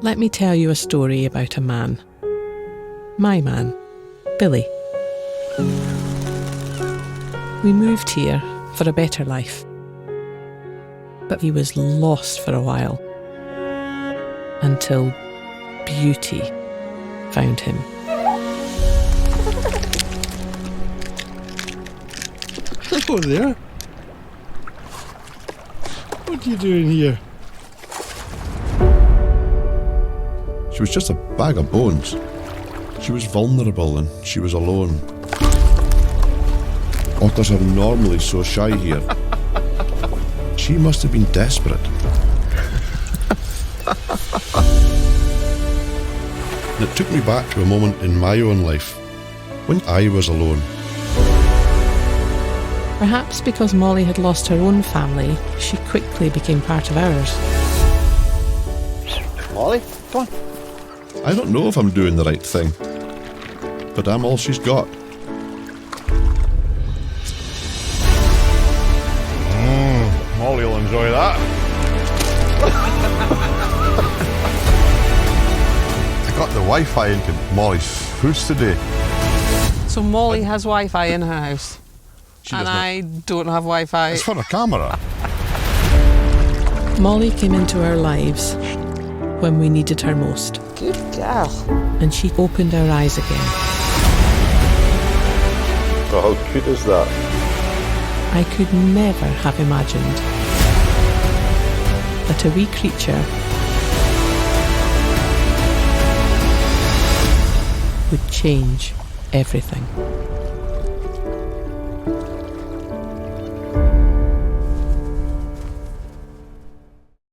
Let me tell you a story about a man. My man, Billy. We moved here for a better life. But he was lost for a while. Until beauty found him. Hello there. What are you doing here? She was just a bag of bones. She was vulnerable and she was alone. Otters are normally so shy here. She must have been desperate. And it took me back to a moment in my own life when I was alone. Perhaps because Molly had lost her own family, she quickly became part of ours. Molly, come on. I don't know if I'm doing the right thing, but I'm all she's got. Molly will enjoy that. I got the Wi-Fi into Molly's house today. So Molly has Wi-Fi in her house, She and does not. I don't have Wi-Fi. It's for a camera. Molly came into our lives when we needed her most, Good girl. and she opened our eyes again. Oh, how cute is that? I could never have imagined that a wee creature would change everything.